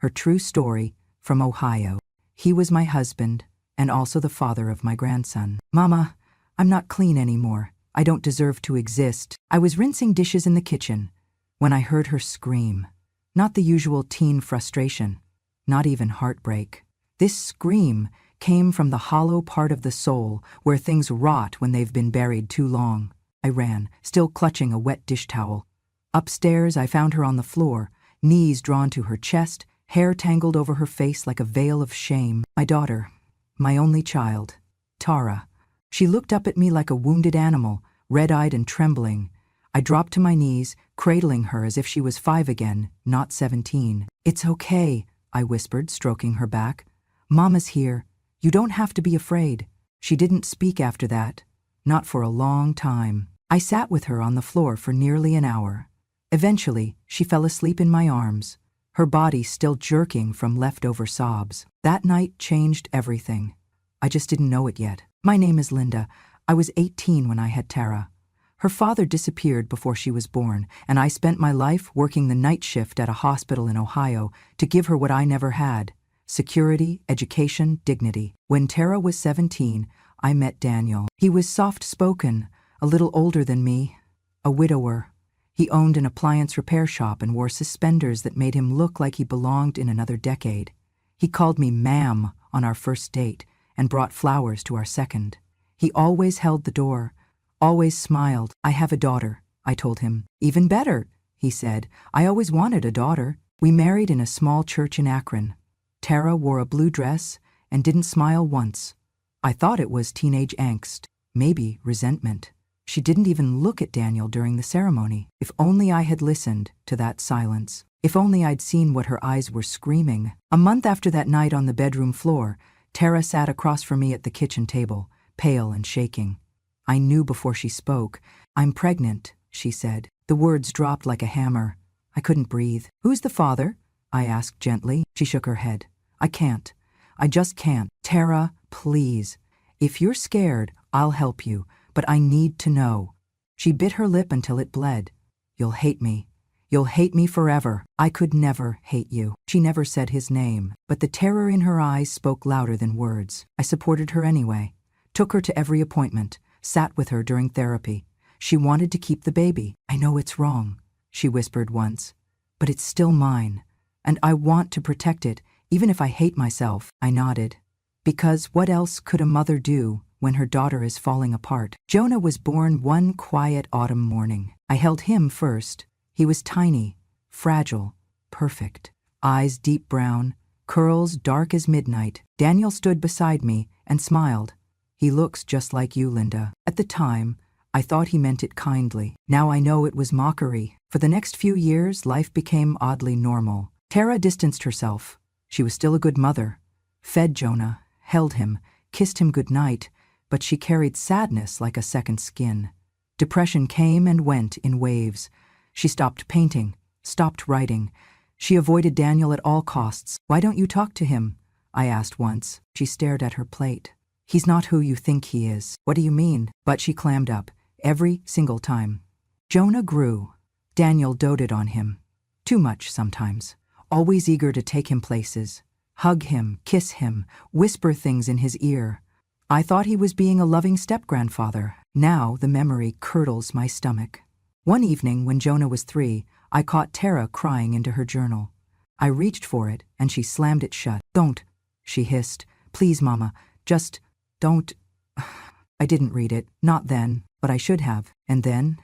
her true story, from Ohio. He was my husband, and also the father of my grandson. Mama, I'm not clean anymore. I don't deserve to exist. I was rinsing dishes in the kitchen when I heard her scream. Not the usual teen frustration, not even heartbreak. This scream came from the hollow part of the soul where things rot when they've been buried too long. I ran, still clutching a wet dish towel. Upstairs, I found her on the floor, knees drawn to her chest, hair tangled over her face like a veil of shame. My daughter, my only child, Tara. She looked up at me like a wounded animal, red-eyed and trembling. I dropped to my knees, cradling her as if she was 5 again, not 17. "It's okay," I whispered, stroking her back. "Mama's here. You don't have to be afraid." She didn't speak after that, not for a long time. I sat with her on the floor for nearly an hour. Eventually, she fell asleep in my arms, her body still jerking from leftover sobs. That night changed everything. I just didn't know it yet. My name is Linda. I was 18 when I had Tara. Her father disappeared before she was born, and I spent my life working the night shift at a hospital in Ohio to give her what I never had: security, education, dignity. When Tara was 17, I met Daniel. He was soft-spoken, a little older than me, a widower. He owned an appliance repair shop and wore suspenders that made him look like he belonged in another decade. He called me ma'am on our first date and brought flowers to our second. He always held the door, always smiled. "I have a daughter," I told him. "Even better," he said. "I always wanted a daughter." We married in a small church in Akron. Tara wore a blue dress and didn't smile once. I thought it was teenage angst, maybe resentment. She didn't even look at Daniel during the ceremony. If only I had listened to that silence. If only I'd seen what her eyes were screaming. A month after that night on the bedroom floor, Tara sat across from me at the kitchen table, pale and shaking. I knew before she spoke. "I'm pregnant," she said. The words dropped like a hammer. I couldn't breathe. "Who's the father?" I asked gently. She shook her head. "I can't. I just can't." "Tara, please. If you're scared, I'll help you. But I need to know." She bit her lip until it bled. "You'll hate me. You'll hate me forever." "I could never hate you." She never said his name, but the terror in her eyes spoke louder than words. I supported her anyway, took her to every appointment, sat with her during therapy. She wanted to keep the baby. "I know it's wrong," she whispered once, "but it's still mine, and I want to protect it, even if I hate myself." I nodded. Because what else could a mother do when her daughter is falling apart? Jonah was born one quiet autumn morning. I held him first. He was tiny, fragile, perfect. Eyes deep brown, curls dark as midnight. Daniel stood beside me and smiled. "He looks just like you, Linda." At the time, I thought he meant it kindly. Now I know it was mockery. For the next few years, life became oddly normal. Tara distanced herself. She was still a good mother. Fed Jonah, held him, kissed him goodnight, but she carried sadness like a second skin. Depression came and went in waves. She stopped painting, stopped writing. She avoided Daniel at all costs. "Why don't you talk to him?" I asked once. She stared at her plate. "He's not who you think he is." "What do you mean?" But she clammed up, every single time. Jonah grew. Daniel doted on him. Too much sometimes. Always eager to take him places. Hug him, kiss him, whisper things in his ear. I thought he was being a loving step-grandfather. Now the memory curdles my stomach. One evening when Jonah was 3, I caught Tara crying into her journal. I reached for it, and she slammed it shut. "Don't," she hissed. "Please, Mama, just don't." I didn't read it, not then, but I should have. And then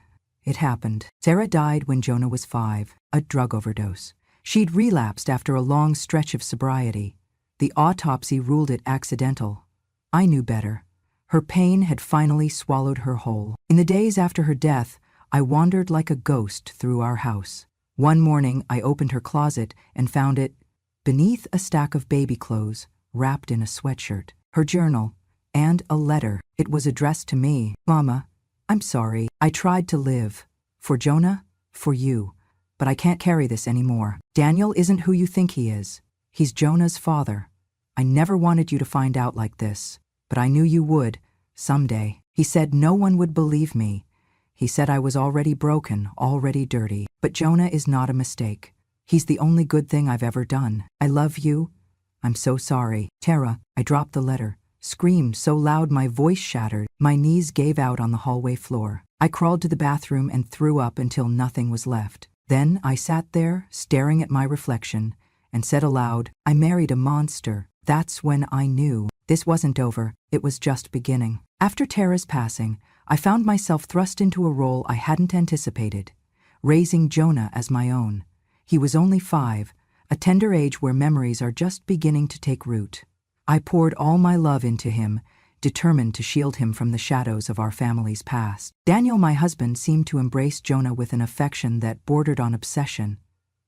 it happened. Sarah died when Jonah was 5, a drug overdose. She'd relapsed after a long stretch of sobriety. The autopsy ruled it accidental. I knew better. Her pain had finally swallowed her whole. In the days after her death, I wandered like a ghost through our house. One morning, I opened her closet and found it beneath a stack of baby clothes, wrapped in a sweatshirt, her journal, and a letter. It was addressed to me. "Mama, I'm sorry. I tried to live. For Jonah, for you. But I can't carry this anymore. Daniel isn't who you think he is. He's Jonah's father. I never wanted you to find out like this, but I knew you would, someday." He said no one would believe me. He said I was already broken, already dirty. But Jonah is not a mistake. He's the only good thing I've ever done. I love you. I'm so sorry. Tara, I dropped the letter, screamed so loud my voice shattered. My knees gave out on the hallway floor. I crawled to the bathroom and threw up until nothing was left. Then I sat there, staring at my reflection, and said aloud, I married a monster. That's when I knew this wasn't over, it was just beginning. After Tara's passing, I found myself thrust into a role I hadn't anticipated, raising Jonah as my own. He was only 5, a tender age where memories are just beginning to take root. I poured all my love into him, determined to shield him from the shadows of our family's past. Daniel, my husband, seemed to embrace Jonah with an affection that bordered on obsession.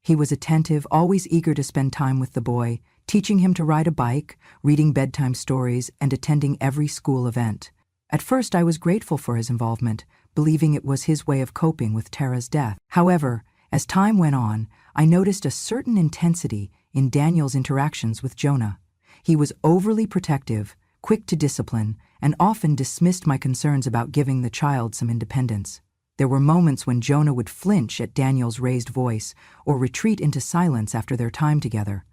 He was attentive, always eager to spend time with the boy, teaching him to ride a bike, reading bedtime stories, and attending every school event. At first, I was grateful for his involvement, believing it was his way of coping with Tara's death. However, as time went on, I noticed a certain intensity in Daniel's interactions with Jonah. He was overly protective, quick to discipline, and often dismissed my concerns about giving the child some independence. There were moments when Jonah would flinch at Daniel's raised voice or retreat into silence after their time together.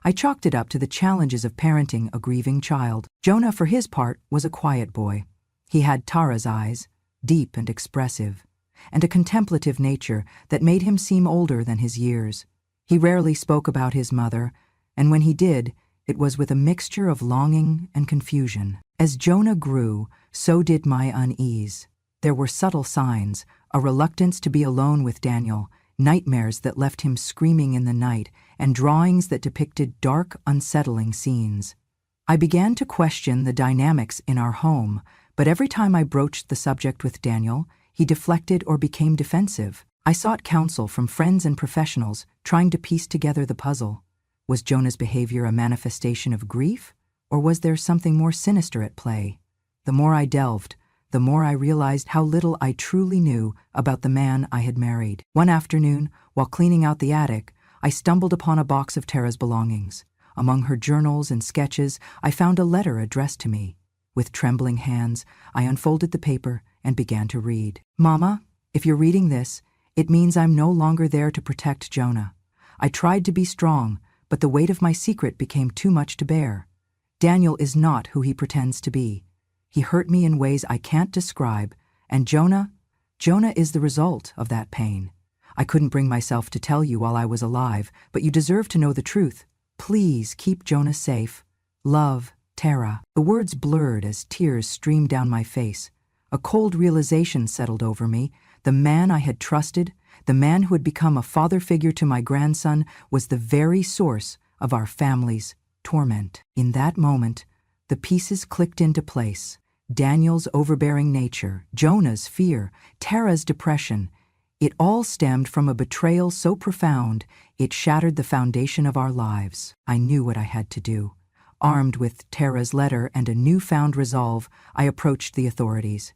I chalked it up to the challenges of parenting a grieving child. Jonah, for his part, was a quiet boy. He had Tara's eyes, deep and expressive, and a contemplative nature that made him seem older than his years. He rarely spoke about his mother, and when he did, it was with a mixture of longing and confusion. As Jonah grew, so did my unease. There were subtle signs, a reluctance to be alone with Daniel, nightmares that left him screaming in the night, and drawings that depicted dark, unsettling scenes. I began to question the dynamics in our home, but every time I broached the subject with Daniel, he deflected or became defensive. I sought counsel from friends and professionals, trying to piece together the puzzle. Was Jonah's behavior a manifestation of grief, or was there something more sinister at play? The more I delved, the more I realized how little I truly knew about the man I had married. One afternoon, while cleaning out the attic, I stumbled upon a box of Tara's belongings. Among her journals and sketches, I found a letter addressed to me. With trembling hands, I unfolded the paper and began to read. Mama, if you're reading this, it means I'm no longer there to protect Jonah. I tried to be strong, but the weight of my secret became too much to bear. Daniel is not who he pretends to be. He hurt me in ways I can't describe, and Jonah is the result of that pain. I couldn't bring myself to tell you while I was alive, but you deserve to know the truth. Please keep Jonah safe. Love, Tara. The words blurred as tears streamed down my face. A cold realization settled over me. The man I had trusted, the man who had become a father figure to my grandson, was the very source of our family's torment. In that moment, the pieces clicked into place. Daniel's overbearing nature, Jonah's fear, Tara's depression. It all stemmed from a betrayal so profound, it shattered the foundation of our lives. I knew what I had to do. Armed with Tara's letter and a newfound resolve, I approached the authorities.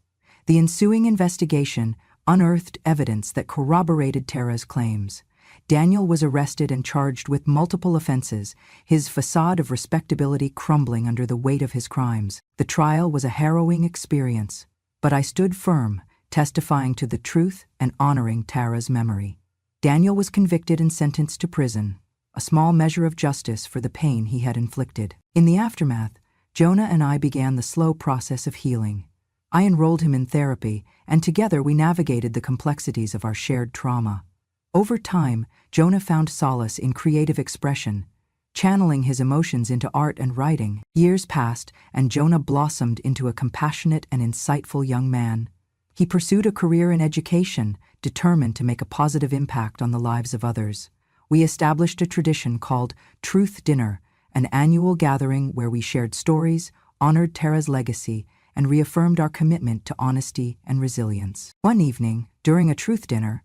The ensuing investigation unearthed evidence that corroborated Tara's claims. Daniel was arrested and charged with multiple offenses, his facade of respectability crumbling under the weight of his crimes. The trial was a harrowing experience, but I stood firm, testifying to the truth and honoring Tara's memory. Daniel was convicted and sentenced to prison, a small measure of justice for the pain he had inflicted. In the aftermath, Jonah and I began the slow process of healing. I enrolled him in therapy, and together we navigated the complexities of our shared trauma. Over time, Jonah found solace in creative expression, channeling his emotions into art and writing. Years passed, and Jonah blossomed into a compassionate and insightful young man. He pursued a career in education, determined to make a positive impact on the lives of others. We established a tradition called Truth Dinner, an annual gathering where we shared stories, honored Tara's legacy, and reaffirmed our commitment to honesty and resilience. One evening, during a truth dinner,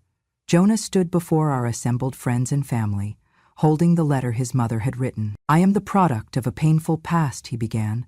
Jonah stood before our assembled friends and family, holding the letter his mother had written. I am the product of a painful past, he began,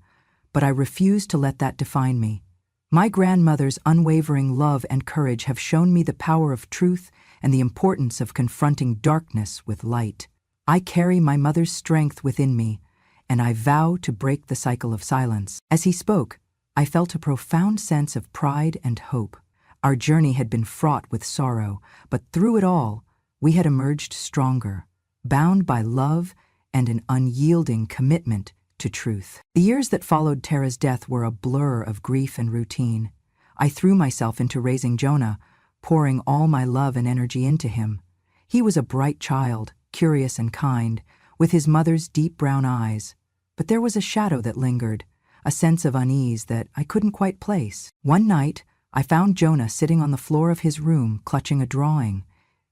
but I refuse to let that define me. My grandmother's unwavering love and courage have shown me the power of truth and the importance of confronting darkness with light. I carry my mother's strength within me, and I vow to break the cycle of silence. As he spoke, I felt a profound sense of pride and hope. Our journey had been fraught with sorrow, but through it all, we had emerged stronger. bound by love and an unyielding commitment to truth. The years that followed Tara's death were a blur of grief and routine. I threw myself into raising Jonah, pouring all my love and energy into him. He was a bright child, curious and kind, with his mother's deep brown eyes. But there was a shadow that lingered, a sense of unease that I couldn't quite place. One night, I found Jonah sitting on the floor of his room, clutching a drawing.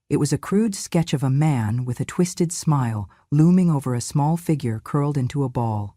It was a crude sketch of a man with a twisted smile looming over a small figure curled into a ball.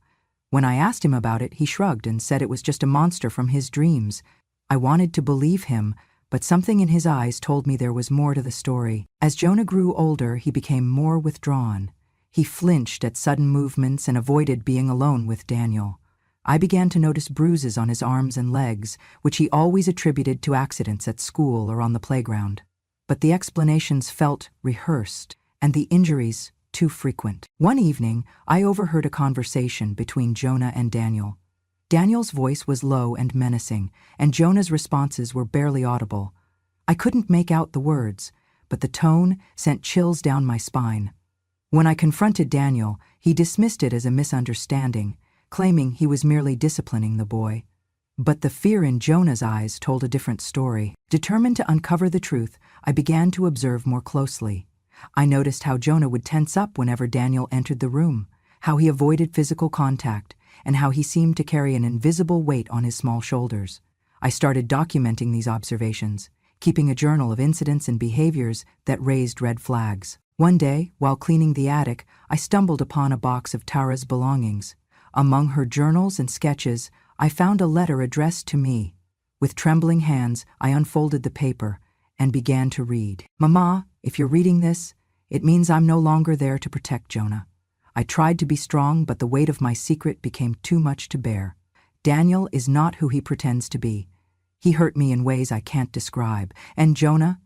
When I asked him about it, he shrugged and said it was just a monster from his dreams. I wanted to believe him, but something in his eyes told me there was more to the story. As Jonah grew older, he became more withdrawn. He flinched at sudden movements and avoided being alone with Daniel. I began to notice bruises on his arms and legs, which he always attributed to accidents at school or on the playground. But the explanations felt rehearsed, and the injuries too frequent. One evening, I overheard a conversation between Jonah and Daniel. Daniel's voice was low and menacing, and Jonah's responses were barely audible. I couldn't make out the words, but the tone sent chills down my spine. When I confronted Daniel, he dismissed it as a misunderstanding, claiming he was merely disciplining the boy. But the fear in Jonah's eyes told a different story. Determined to uncover the truth, I began to observe more closely. I noticed how Jonah would tense up whenever Daniel entered the room, how he avoided physical contact, and how he seemed to carry an invisible weight on his small shoulders. I started documenting these observations, keeping a journal of incidents and behaviors that raised red flags. One day, while cleaning the attic, I stumbled upon a box of Tara's belongings. Among her journals and sketches, I found a letter addressed to me. With trembling hands, I unfolded the paper and began to read. "Mama, if you're reading this, it means I'm no longer there to protect Jonah. I tried to be strong, but the weight of my secret became too much to bear. Daniel is not who he pretends to be. He hurt me in ways I can't describe. And Jonah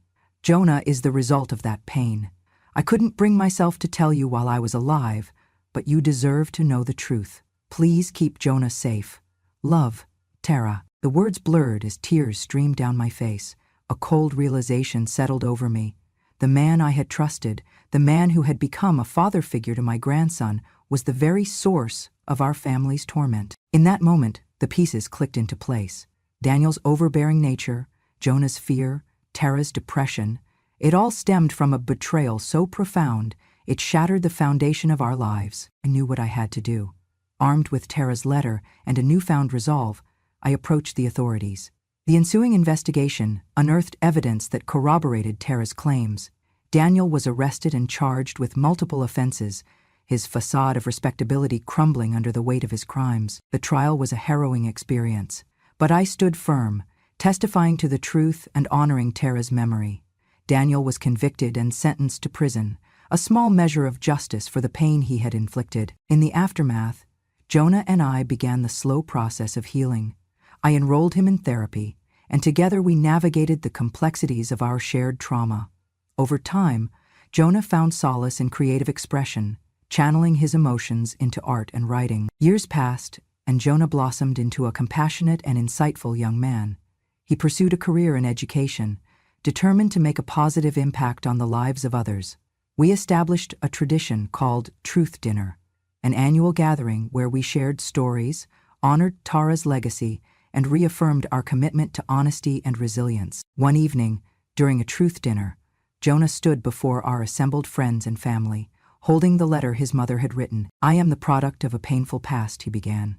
is the result of that pain. I couldn't bring myself to tell you while I was alive, but you deserve to know the truth. Please keep Jonah safe. Love, Tara." The words blurred as tears streamed down my face. A cold realization settled over me. The man I had trusted, the man who had become a father figure to my grandson, was the very source of our family's torment. In that moment, the pieces clicked into place. Daniel's overbearing nature, Jonah's fear, Tara's depression, it all stemmed from a betrayal so profound, it shattered the foundation of our lives. I knew what I had to do. Armed with Tara's letter and a newfound resolve, I approached the authorities. The ensuing investigation unearthed evidence that corroborated Tara's claims. Daniel was arrested and charged with multiple offenses, his facade of respectability crumbling under the weight of his crimes. The trial was a harrowing experience, but I stood firm, testifying to the truth and honoring Tara's memory. Daniel was convicted and sentenced to prison, a small measure of justice for the pain he had inflicted. In the aftermath, Jonah and I began the slow process of healing. I enrolled him in therapy, and together we navigated the complexities of our shared trauma. Over time, Jonah found solace in creative expression, channeling his emotions into art and writing. Years passed, and Jonah blossomed into a compassionate and insightful young man. He pursued a career in education, determined to make a positive impact on the lives of others. We established a tradition called Truth Dinner, an annual gathering where we shared stories, honored Tara's legacy, and reaffirmed our commitment to honesty and resilience. One evening, during a truth dinner, Jonah stood before our assembled friends and family, holding the letter his mother had written. "I am the product of a painful past," he began.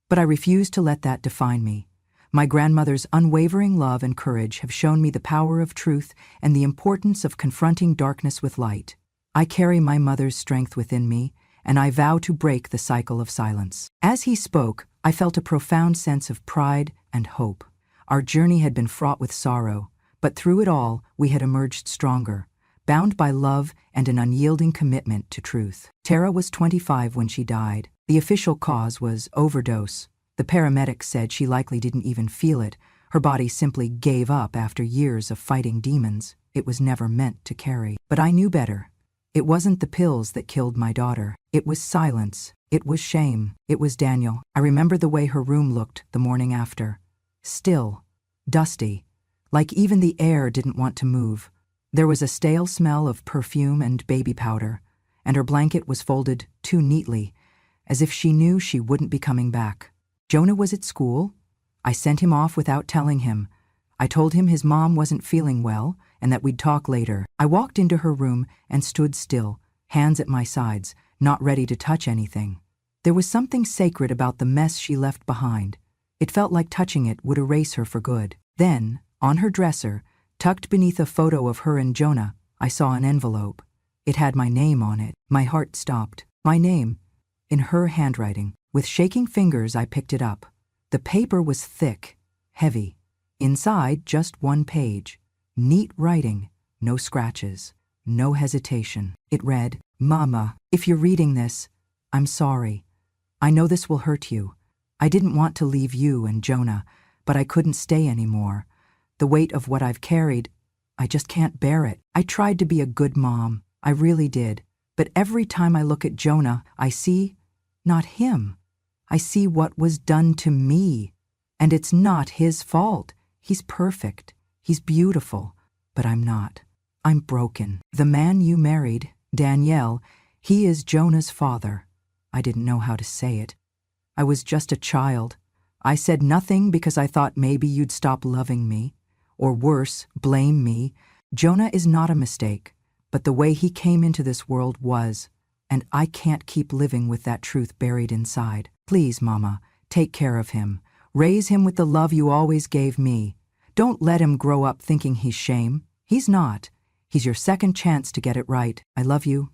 "But I refuse to let that define me. My grandmother's unwavering love and courage have shown me the power of truth and the importance of confronting darkness with light. I carry my mother's strength within me, and I vow to break the cycle of silence." As he spoke, I felt a profound sense of pride and hope. Our journey had been fraught with sorrow, but through it all, we had emerged stronger, bound by love and an unyielding commitment to truth. Tara was 25 when she died. The official cause was overdose. The paramedics said she likely didn't even feel it. Her body simply gave up after years of fighting demons it was never meant to carry. But I knew better. It wasn't the pills that killed my daughter. It was silence. It was shame. It was Daniel. I remember the way her room looked the morning after. Still, dusty, like even the air didn't want to move. There was a stale smell of perfume and baby powder, and her blanket was folded too neatly, as if she knew she wouldn't be coming back. Jonah was at school. I sent him off without telling him. I told him his mom wasn't feeling well and that we'd talk later. I walked into her room and stood still, hands at my sides, not ready to touch anything. There was something sacred about the mess she left behind. It felt like touching it would erase her for good. Then, on her dresser, tucked beneath a photo of her and Jonah, I saw an envelope. It had my name on it. My heart stopped. My name, in her handwriting. With shaking fingers, I picked it up. The paper was thick, heavy. Inside, just one page. Neat writing, no scratches, no hesitation. It read, "Mama, if you're reading this, I'm sorry. I know this will hurt you. I didn't want to leave you and Jonah, but I couldn't stay anymore. The weight of what I've carried, I just can't bear it. I tried to be a good mom. I really did. But every time I look at Jonah, I see, not him. I see what was done to me. And it's not his fault. He's perfect. He's beautiful. But I'm not. I'm broken. The man you married, Danielle, he is Jonah's father." I didn't know how to say it. I was just a child. I said nothing because I thought maybe you'd stop loving me. Or worse, blame me. Jonah is not a mistake, but the way he came into this world was, and I can't keep living with that truth buried inside. Please, Mama, take care of him. Raise him with the love you always gave me. Don't let him grow up thinking he's shame. He's not. He's your second chance to get it right. I love you.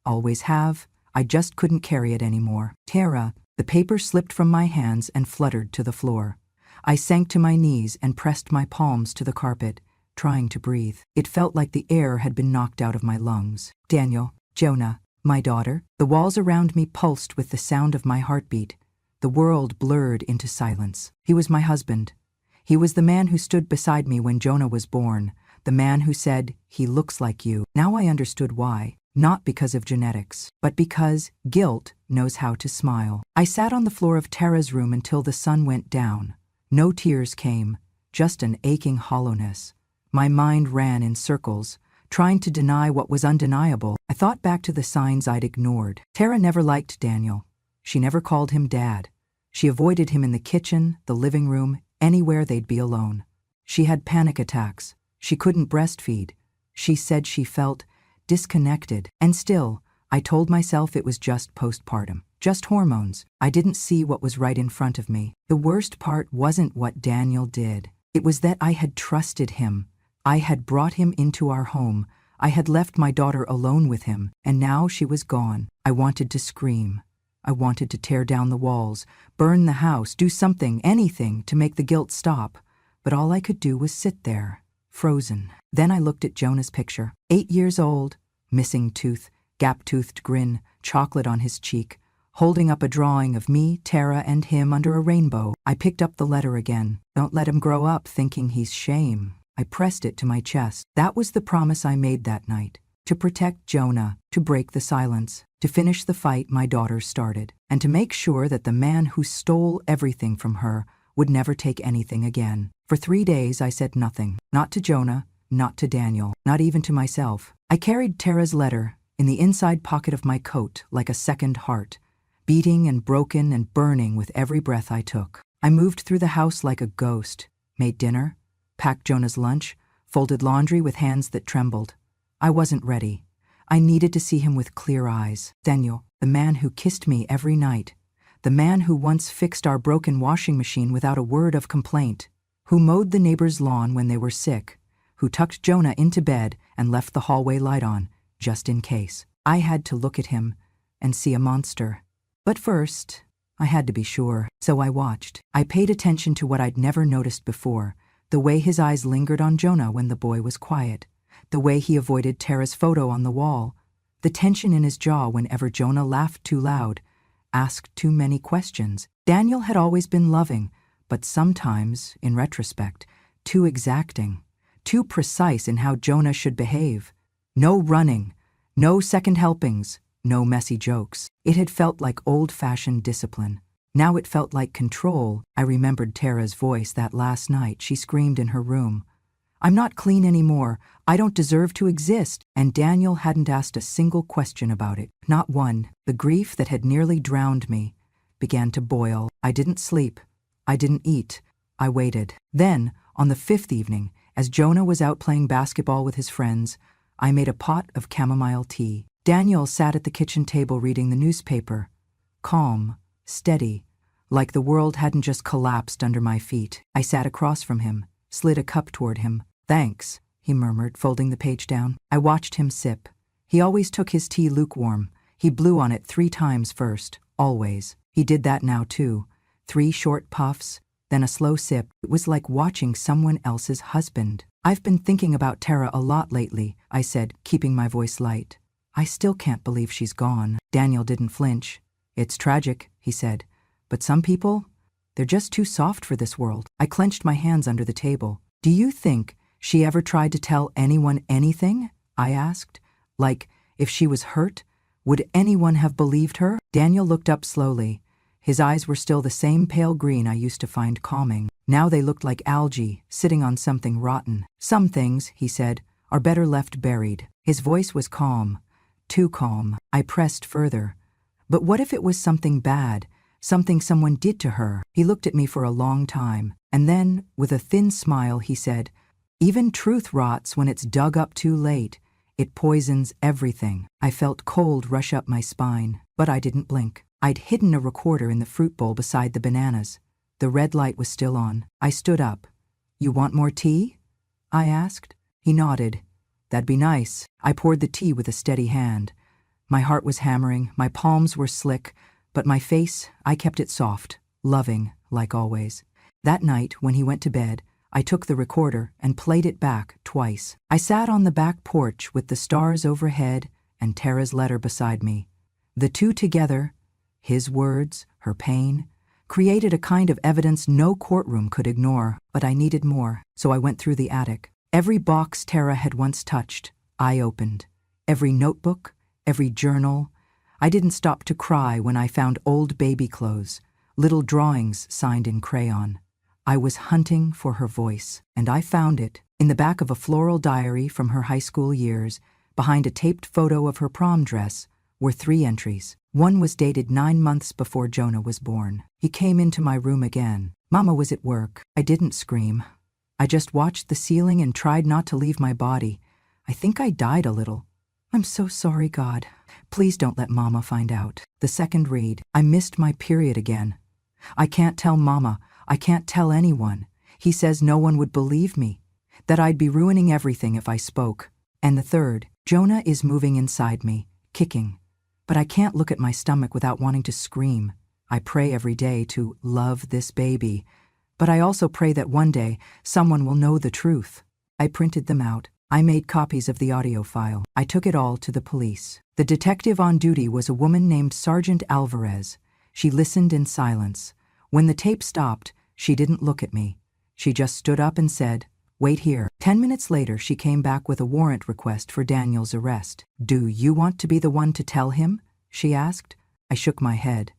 Always have. I just couldn't carry it anymore. Tara, the paper slipped from my hands and fluttered to the floor. I sank to my knees and pressed my palms to the carpet, trying to breathe. It felt like the air had been knocked out of my lungs. Daniel, Jonah, my daughter. The walls around me pulsed with the sound of my heartbeat. The world blurred into silence. He was my husband. He was the man who stood beside me when Jonah was born, the man who said, "He looks like you." Now I understood why. Not because of genetics, but because guilt knows how to smile. I sat on the floor of Tara's room until the sun went down. No tears came, just an aching hollowness. My mind ran in circles, trying to deny what was undeniable. I thought back to the signs I'd ignored. Tara never liked Daniel. She never called him Dad. She avoided him in the kitchen, the living room, anywhere they'd be alone. She had panic attacks. She couldn't breastfeed. She said she felt disconnected. And still, I told myself it was just postpartum, just hormones. I didn't see what was right in front of me. The worst part wasn't what Daniel did. It was that I had trusted him. I had brought him into our home. I had left my daughter alone with him, and now she was gone. I wanted to scream. I wanted to tear down the walls, burn the house, do something, anything, to make the guilt stop. But all I could do was sit there, frozen. Then I looked at Jonah's picture. 8 years old, missing tooth, gap-toothed grin, chocolate on his cheek, holding up a drawing of me, Tara, and him under a rainbow. I picked up the letter again. Don't let him grow up thinking he's shame. I pressed it to my chest. That was the promise I made that night. To protect Jonah, to break the silence, to finish the fight my daughter started, and to make sure that the man who stole everything from her would never take anything again. For 3 days I said nothing. Not to Jonah, not to Daniel, not even to myself. I carried Tara's letter in the inside pocket of my coat like a second heart, beating and broken and burning with every breath I took. I moved through the house like a ghost, made dinner, packed Jonah's lunch, folded laundry with hands that trembled. I wasn't ready. I needed to see him with clear eyes. Daniel, the man who kissed me every night, the man who once fixed our broken washing machine without a word of complaint, who mowed the neighbor's lawn when they were sick, who tucked Jonah into bed and left the hallway light on, just in case. I had to look at him and see a monster. But first, I had to be sure, so I watched. I paid attention to what I'd never noticed before, the way his eyes lingered on Jonah when the boy was quiet, the way he avoided Tara's photo on the wall, the tension in his jaw whenever Jonah laughed too loud, asked too many questions. Daniel had always been loving, but sometimes, in retrospect, too exacting, too precise in how Jonah should behave. No running, no second helpings, no messy jokes. It had felt like old-fashioned discipline. Now it felt like control. I remembered Tara's voice that last night she screamed in her room. I'm not clean anymore. I don't deserve to exist. And Daniel hadn't asked a single question about it. Not one. The grief that had nearly drowned me began to boil. I didn't sleep. I didn't eat. I waited. Then, on the 5th evening, as Jonah was out playing basketball with his friends, I made a pot of chamomile tea. Daniel sat at the kitchen table reading the newspaper, calm, steady, like the world hadn't just collapsed under my feet. I sat across from him, slid a cup toward him. "Thanks," he murmured, folding the page down. I watched him sip. He always took his tea lukewarm. He blew on it 3 times first, always. He did that now too. 3 short puffs, then a slow sip. It was like watching someone else's husband. "I've been thinking about Tara a lot lately," I said, keeping my voice light. "I still can't believe she's gone." Daniel didn't flinch. "It's tragic," he said, "but some people, they're just too soft for this world." I clenched my hands under the table. "Do you think she ever tried to tell anyone anything?" I asked. "Like, if she was hurt, would anyone have believed her?" Daniel looked up slowly. His eyes were still the same pale green I used to find calming. Now they looked like algae sitting on something rotten. "Some things," he said, "are better left buried." His voice was calm, too calm. I pressed further. "But what if it was something bad, something someone did to her?" He looked at me for a long time, and then, with a thin smile, he said, "Even truth rots when it's dug up too late. It poisons everything." I felt cold rush up my spine, but I didn't blink. I'd hidden a recorder in the fruit bowl beside the bananas. The red light was still on. I stood up. "You want more tea?" I asked. He nodded. "That'd be nice." I poured the tea with a steady hand. My heart was hammering, my palms were slick, but my face, I kept it soft, loving, like always. That night, when he went to bed, I took the recorder and played it back twice. I sat on the back porch with the stars overhead and Tara's letter beside me. The two together, his words, her pain, created a kind of evidence no courtroom could ignore, but I needed more, so I went through the attic. Every box Tara had once touched, I opened. Every notebook, every journal. I didn't stop to cry when I found old baby clothes, little drawings signed in crayon. I was hunting for her voice, and I found it. In the back of a floral diary from her high school years, behind a taped photo of her prom dress, were 3 entries. One was dated 9 months before Jonah was born. He came into my room again. Mama was at work. I didn't scream. I just watched the ceiling and tried not to leave my body. I think I died a little. "I'm so sorry, God. Please don't let Mama find out." The second read, "I missed my period again. I can't tell Mama. I can't tell anyone. He says no one would believe me, that I'd be ruining everything if I spoke." And the third, "Jonah is moving inside me, kicking. But I can't look at my stomach without wanting to scream. I pray every day to love this baby, but I also pray that one day someone will know the truth." I printed them out. I made copies of the audio file. I took it all to the police. The detective on duty was a woman named Sergeant Alvarez. She listened in silence. When the tape stopped, she didn't look at me. She just stood up and said, "Wait here." 10 minutes later, she came back with a warrant request for Daniel's arrest. "Do you want to be the one to tell him?" she asked. I shook my head.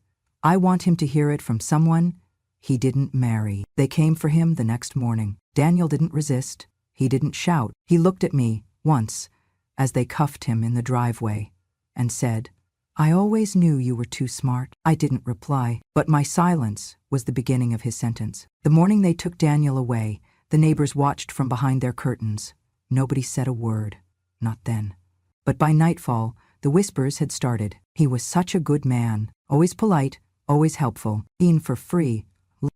"I want him to hear it from someone he didn't marry." They came for him the next morning. Daniel didn't resist. He didn't shout. He looked at me, once, as they cuffed him in the driveway, and said, "I always knew you were too smart." I didn't reply, but my silence was the beginning of his sentence. The morning they took Daniel away, the neighbors watched from behind their curtains. Nobody said a word. Not then. But by nightfall, the whispers had started. He was such a good man, always polite, always helpful, eating for free.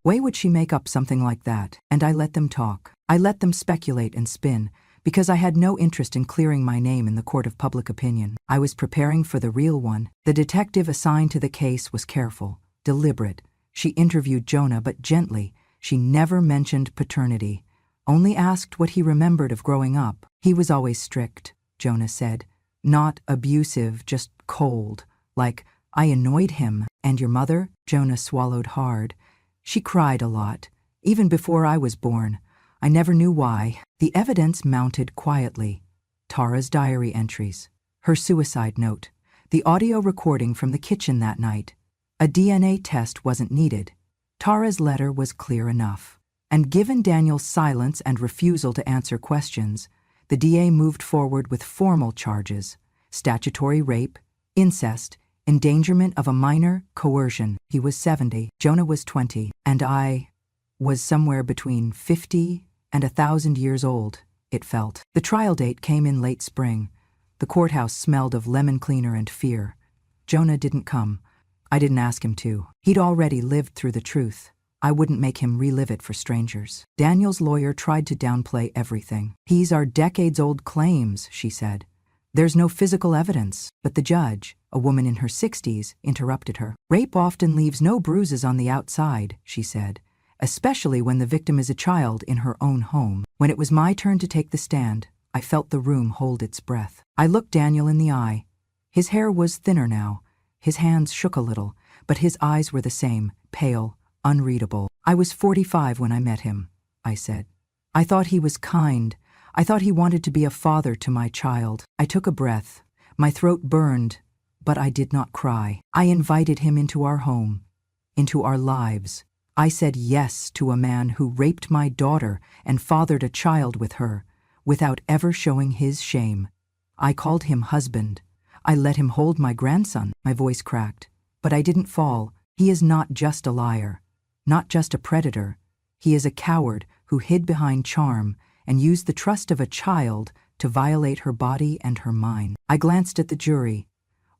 Why would she make up something like that? And I let them talk. I let them speculate and spin, because I had no interest in clearing my name in the court of public opinion. I was preparing for the real one. The detective assigned to the case was careful, deliberate. She interviewed Jonah, but gently. She never mentioned paternity, only asked what he remembered of growing up. "He was always strict," Jonah said. "Not abusive, just cold. Like, I annoyed him." "And your mother?" Jonah swallowed hard. "She cried a lot, even before I was born. I never knew why." The evidence mounted quietly. Tara's diary entries, her suicide note, the audio recording from the kitchen that night. A DNA test wasn't needed. Tara's letter was clear enough. And given Daniel's silence and refusal to answer questions, the DA moved forward with formal charges: statutory rape, incest, endangerment of a minor, coercion. He was 70, Jonah was 20, and I was somewhere between 50 and 1,000 years old, it felt. The trial date came in late spring. The courthouse smelled of lemon cleaner and fear. Jonah didn't come. I didn't ask him to. He'd already lived through the truth. I wouldn't make him relive it for strangers. Daniel's lawyer tried to downplay everything. "These are decades-old claims," she said. "There's no physical evidence." But the judge, a woman in her 60s, interrupted her. "Rape often leaves no bruises on the outside," she said, "especially when the victim is a child in her own home." When it was my turn to take the stand, I felt the room hold its breath. I looked Daniel in the eye. His hair was thinner now. His hands shook a little, but his eyes were the same, pale, unreadable. "I was 45 when I met him," I said. "I thought he was kind. I thought he wanted to be a father to my child." I took a breath. My throat burned, but I did not cry. "I invited him into our home, into our lives. I said yes to a man who raped my daughter and fathered a child with her, without ever showing his shame. I called him husband. I let him hold my grandson." My voice cracked, but I didn't fall. "He is not just a liar, not just a predator. He is a coward who hid behind charm and used the trust of a child to violate her body and her mind." I glanced at the jury.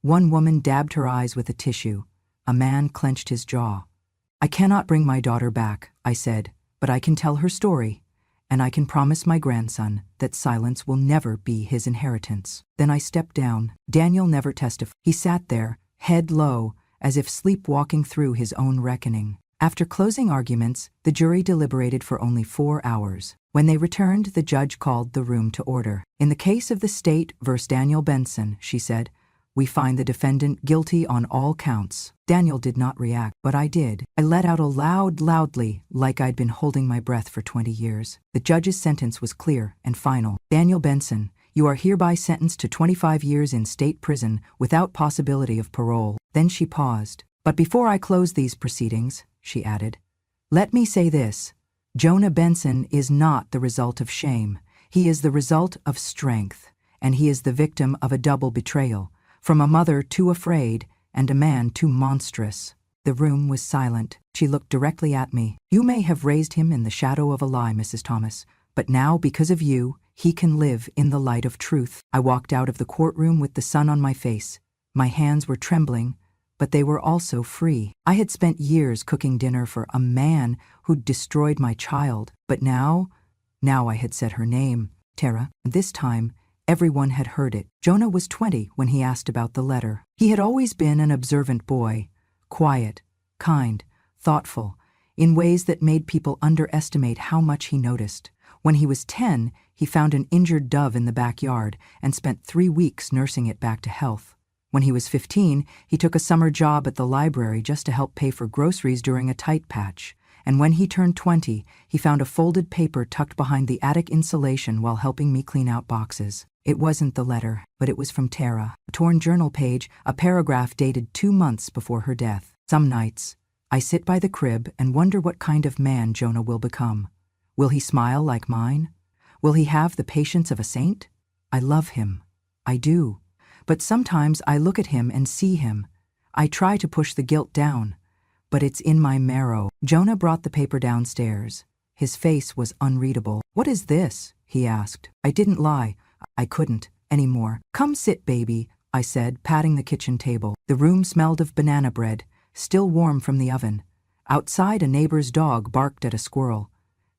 One woman dabbed her eyes with a tissue. A man clenched his jaw. "I cannot bring my daughter back," I said, "but I can tell her story, and I can promise my grandson that silence will never be his inheritance." Then I stepped down. Daniel never testified. He sat there, head low, as if sleepwalking through his own reckoning. After closing arguments, the jury deliberated for only 4 hours. When they returned, the judge called the room to order. "In the case of the state versus Daniel Benson," she said, "we find the defendant guilty on all counts." Daniel did not react, but I did. I let out a loudly, like I'd been holding my breath for 20 years. The judge's sentence was clear and final. "Daniel Benson, you are hereby sentenced to 25 years in state prison without possibility of parole." Then she paused. "But before I close these proceedings," she added, "let me say this. Jonah Benson is not the result of shame. He is the result of strength, and he is the victim of a double betrayal, from a mother too afraid and a man too monstrous." The room was silent. She looked directly at me. "You may have raised him in the shadow of a lie, Mrs. Thomas, but now, because of you, he can live in the light of truth." I walked out of the courtroom with the sun on my face. My hands were trembling, but they were also free. I had spent years cooking dinner for a man who'd destroyed my child, but now I had said her name, Tara. This time, everyone had heard it. Jonah was 20 when he asked about the letter. He had always been an observant boy, quiet, kind, thoughtful, in ways that made people underestimate how much he noticed. When he was 10, he found an injured dove in the backyard and spent 3 weeks nursing it back to health. When he was 15, he took a summer job at the library just to help pay for groceries during a tight patch. And when he turned 20, he found a folded paper tucked behind the attic insulation while helping me clean out boxes. It wasn't the letter, but it was from Tara. A torn journal page, a paragraph dated 2 months before her death. "Some nights, I sit by the crib and wonder what kind of man Jonah will become. Will he smile like mine? Will he have the patience of a saint? I love him. I do. But sometimes I look at him and see him. I try to push the guilt down, but it's in my marrow." Jonah brought the paper downstairs. His face was unreadable. "What is this?" he asked. I didn't lie. I couldn't anymore. "Come sit, baby," I said, patting the kitchen table. The room smelled of banana bread, still warm from the oven. Outside, a neighbor's dog barked at a squirrel.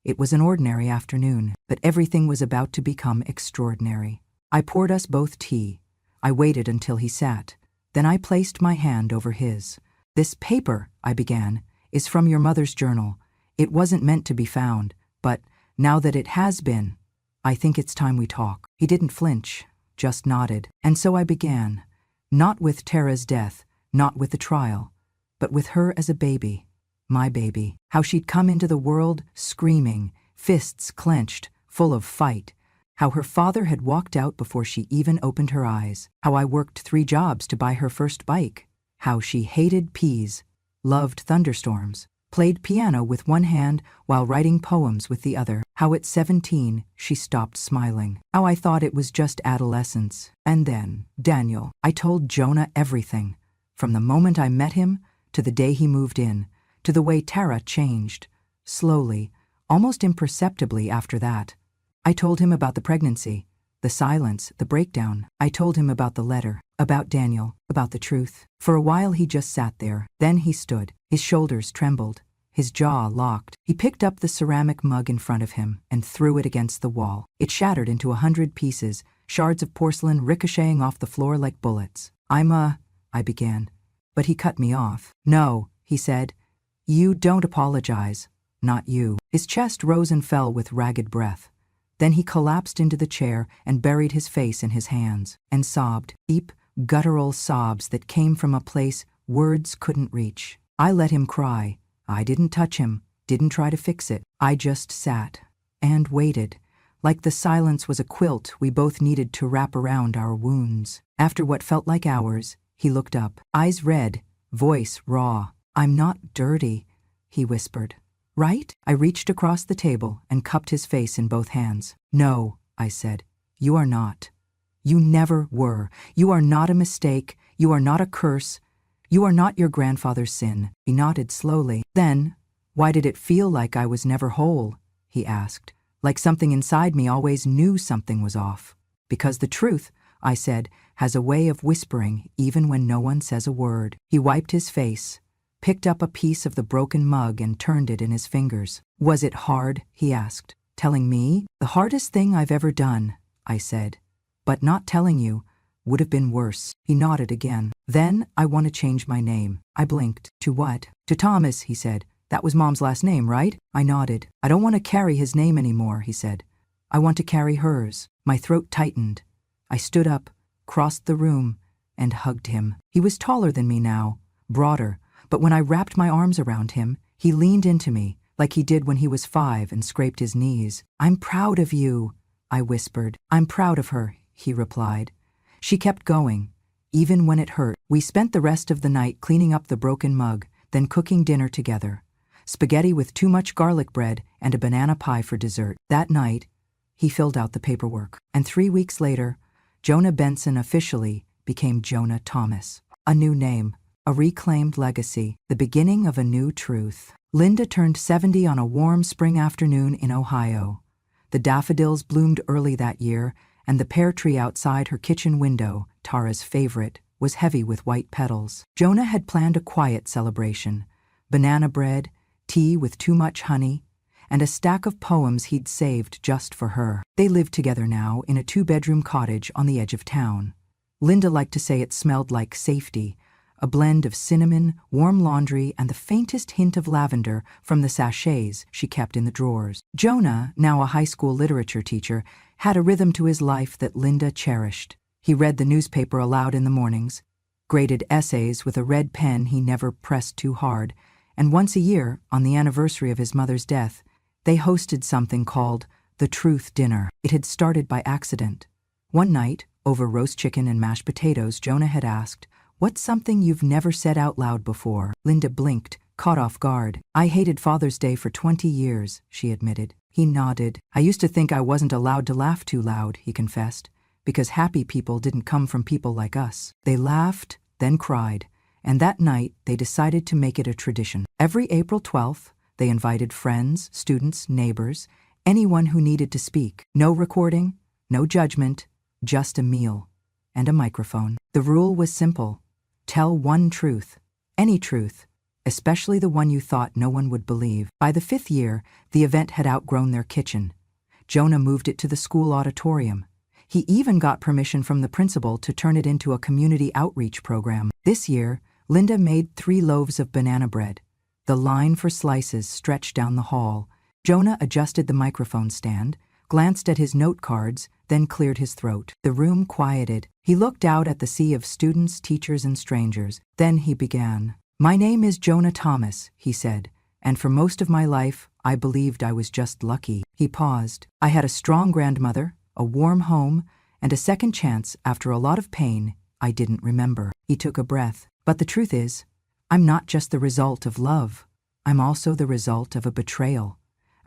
It was an ordinary afternoon, but everything was about to become extraordinary. I poured us both tea. I waited until he sat. Then I placed my hand over his. "This paper," I began, "is from your mother's journal. It wasn't meant to be found, but now that it has been, I think it's time we talk." He didn't flinch, just nodded. And so I began, not with Tara's death, not with the trial, but with her as a baby, my baby. How she'd come into the world screaming, fists clenched, full of fight. How her father had walked out before she even opened her eyes. How I worked 3 jobs to buy her first bike. How she hated peas, loved thunderstorms, played piano with one hand while writing poems with the other. How at 17, she stopped smiling. How I thought it was just adolescence. And then, Daniel, I told Jonah everything. From the moment I met him, to the day he moved in, to the way Tara changed. Slowly, almost imperceptibly after that. I told him about the pregnancy, the silence, the breakdown. I told him about the letter, about Daniel, about the truth. For a while he just sat there. Then he stood. His shoulders trembled. His jaw locked. He picked up the ceramic mug in front of him and threw it against the wall. It shattered into 100 pieces, shards of porcelain ricocheting off the floor like bullets. I began. But he cut me off. No, he said. You don't apologize. Not you. His chest rose and fell with ragged breath. Then he collapsed into the chair and buried his face in his hands, and sobbed, deep, guttural sobs that came from a place words couldn't reach. I let him cry. I didn't touch him, didn't try to fix it. I just sat and waited, like the silence was a quilt we both needed to wrap around our wounds. After what felt like hours, he looked up, eyes red, voice raw. I'm not dirty, he whispered. Right? I reached across the table and cupped his face in both hands. No, I said. You are not. You never were. You are not a mistake. You are not a curse. You are not your grandfather's sin. He nodded slowly. Then, why did it feel like I was never whole? He asked. Like something inside me always knew something was off. Because the truth, I said, has a way of whispering even when no one says a word. He wiped his face, picked up a piece of the broken mug and turned it in his fingers. Was it hard? He asked. Telling me? The hardest thing I've ever done, I said. But not telling you would have been worse. He nodded again. Then I want to change my name. I blinked. To what? To Thomas, he said. That was Mom's last name, right? I nodded. I don't want to carry his name anymore, he said. I want to carry hers. My throat tightened. I stood up, crossed the room, and hugged him. He was taller than me now, broader, but when I wrapped my arms around him, he leaned into me, like he did when he was 5 and scraped his knees. I'm proud of you, I whispered. I'm proud of her, he replied. She kept going, even when it hurt. We spent the rest of the night cleaning up the broken mug, then cooking dinner together. Spaghetti with too much garlic bread and a banana pie for dessert. That night, he filled out the paperwork. And 3 weeks later, Jonah Benson officially became Jonah Thomas. A new name, a reclaimed legacy, the beginning of a new truth. Linda turned 70 on a warm spring afternoon in Ohio. The daffodils bloomed early that year, and the pear tree outside her kitchen window, Tara's favorite, was heavy with white petals. Jonah had planned a quiet celebration, banana bread, tea with too much honey, and a stack of poems he'd saved just for her. They lived together now in a 2-bedroom cottage on the edge of town. Linda liked to say it smelled like safety, a blend of cinnamon, warm laundry, and the faintest hint of lavender from the sachets she kept in the drawers. Jonah, now a high school literature teacher, had a rhythm to his life that Linda cherished. He read the newspaper aloud in the mornings, graded essays with a red pen he never pressed too hard, and once a year, on the anniversary of his mother's death, they hosted something called the Truth Dinner. It had started by accident. One night, over roast chicken and mashed potatoes, Jonah had asked, "What's something you've never said out loud before?" Linda blinked, caught off guard. "I hated Father's Day for 20 years, she admitted. He nodded. "I used to think I wasn't allowed to laugh too loud," he confessed, "because happy people didn't come from people like us." They laughed, then cried, and that night they decided to make it a tradition. Every April 12th, they invited friends, students, neighbors, anyone who needed to speak. No recording, no judgment, just a meal and a microphone. The rule was simple. Tell one truth, any truth, especially the one you thought no one would believe. By the 5th year, the event had outgrown their kitchen. Jonah moved it to the school auditorium. He even got permission from the principal to turn it into a community outreach program. This year, Linda made 3 loaves of banana bread. The line for slices stretched down the hall. Jonah adjusted the microphone stand, glanced at his note cards, then cleared his throat. The room quieted. He looked out at the sea of students, teachers, and strangers. Then he began. "My name is Jonah Thomas," he said, "and for most of my life, I believed I was just lucky." He paused. "I had a strong grandmother, a warm home, and a second chance after a lot of pain I didn't remember." He took a breath. "But the truth is, I'm not just the result of love. I'm also the result of a betrayal.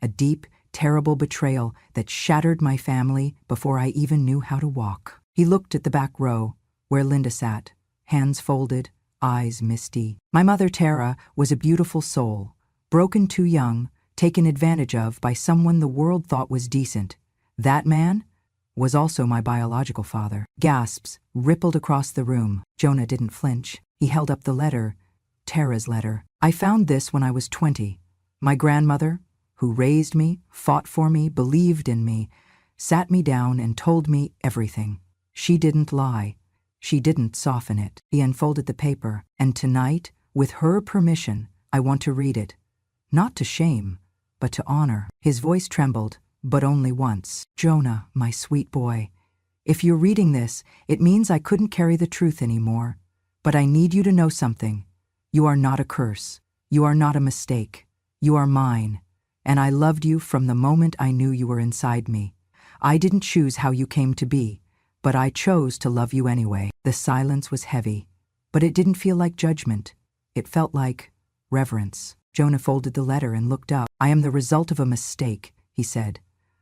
A deep, terrible betrayal that shattered my family before I even knew how to walk. He looked at the back row, where Linda sat, hands folded, eyes misty. My mother, Tara, was a beautiful soul, broken too young, taken advantage of by someone the world thought was decent. That man was also my biological father. Gasps rippled across the room. Jonah didn't flinch. He held up the letter, Tara's letter. I found this when I was 20. My grandmother, who raised me, fought for me, believed in me, sat me down and told me everything. She didn't lie. She didn't soften it. He unfolded the paper, and tonight, with her permission, I want to read it. Not to shame, but to honor. His voice trembled, but only once. Jonah, my sweet boy, if you're reading this, it means I couldn't carry the truth anymore. But I need you to know something. You are not a curse. You are not a mistake. You are mine. And I loved you from the moment I knew you were inside me. I didn't choose how you came to be, but I chose to love you anyway. The silence was heavy, but it didn't feel like judgment. It felt like reverence. Jonah folded the letter and looked up. I am the result of a mistake, he said.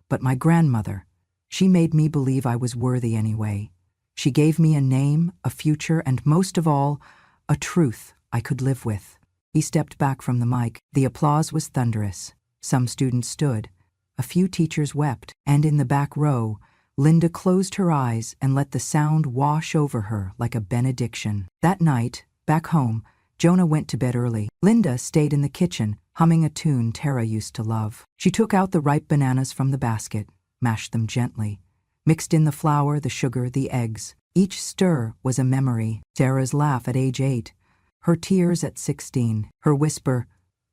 But my grandmother, she made me believe I was worthy anyway. She gave me a name, a future, and most of all, a truth I could live with. He stepped back from the mic. The applause was thunderous. Some students stood. A few teachers wept. And in the back row, Linda closed her eyes and let the sound wash over her like a benediction. That night, back home, Jonah went to bed early. Linda stayed in the kitchen, humming a tune Tara used to love. She took out the ripe bananas from the basket, mashed them gently, mixed in the flour, the sugar, the eggs. Each stir was a memory. Tara's laugh at age 8, her tears at 16, her whisper,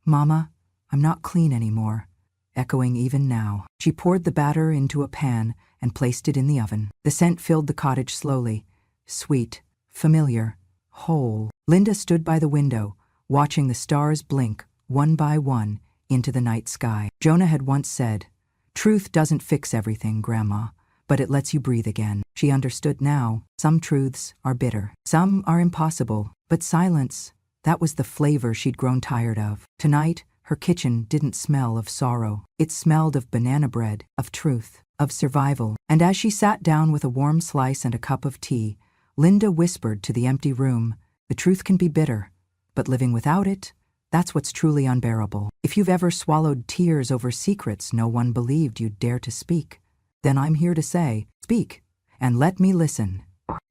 "Mama, I'm not clean anymore," echoing even now. She poured the batter into a pan and placed it in the oven. The scent filled the cottage slowly, sweet, familiar, whole. Linda stood by the window, watching the stars blink, one by one, into the night sky. Jonah had once said, "Truth doesn't fix everything, Grandma, but it lets you breathe again." She understood now. Some truths are bitter. Some are impossible. But silence, that was the flavor she'd grown tired of. Tonight, her kitchen didn't smell of sorrow. It smelled of banana bread, of truth, of survival. And as she sat down with a warm slice and a cup of tea, Linda whispered to the empty room, "The truth can be bitter, but living without it, that's what's truly unbearable. If you've ever swallowed tears over secrets no one believed you'd dare to speak, then I'm here to say, speak, and let me listen.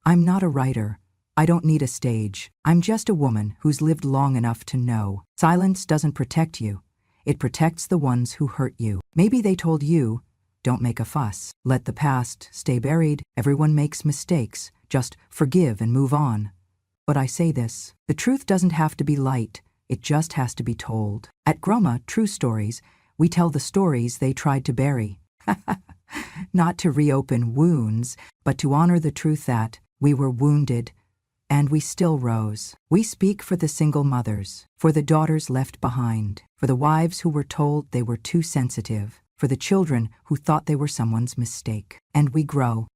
I'm not a writer. I don't need a stage. I'm just a woman who's lived long enough to know. Silence doesn't protect you. It protects the ones who hurt you. Maybe they told you, don't make a fuss. Let the past stay buried. Everyone makes mistakes. Just forgive and move on. But I say this, the truth doesn't have to be light. It just has to be told. At Groma True Stories, we tell the stories they tried to bury. Not to reopen wounds, but to honor the truth that we were wounded, and we still rose. We speak for the single mothers, for the daughters left behind, for the wives who were told they were too sensitive, for the children who thought they were someone's mistake. And we grow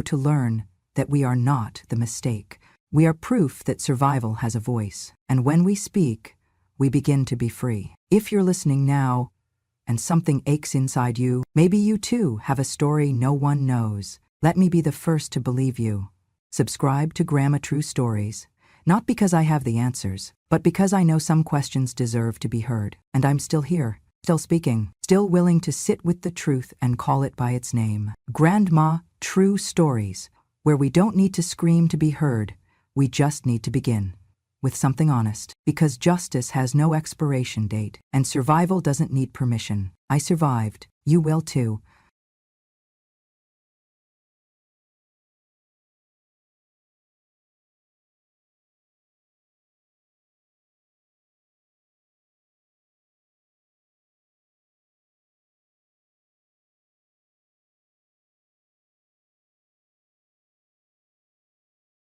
to learn that we are not the mistake. We are proof that survival has a voice. And when we speak, we begin to be free. If you're listening now, and something aches inside you, maybe you too have a story no one knows. Let me be the first to believe you. Subscribe to Grandma True Stories, not because I have the answers, but because I know some questions deserve to be heard. And I'm still here, still speaking, still willing to sit with the truth and call it by its name. Grandma True Stories, where we don't need to scream to be heard, we just need to begin with something honest. Because justice has no expiration date, and survival doesn't need permission. I survived. You will too.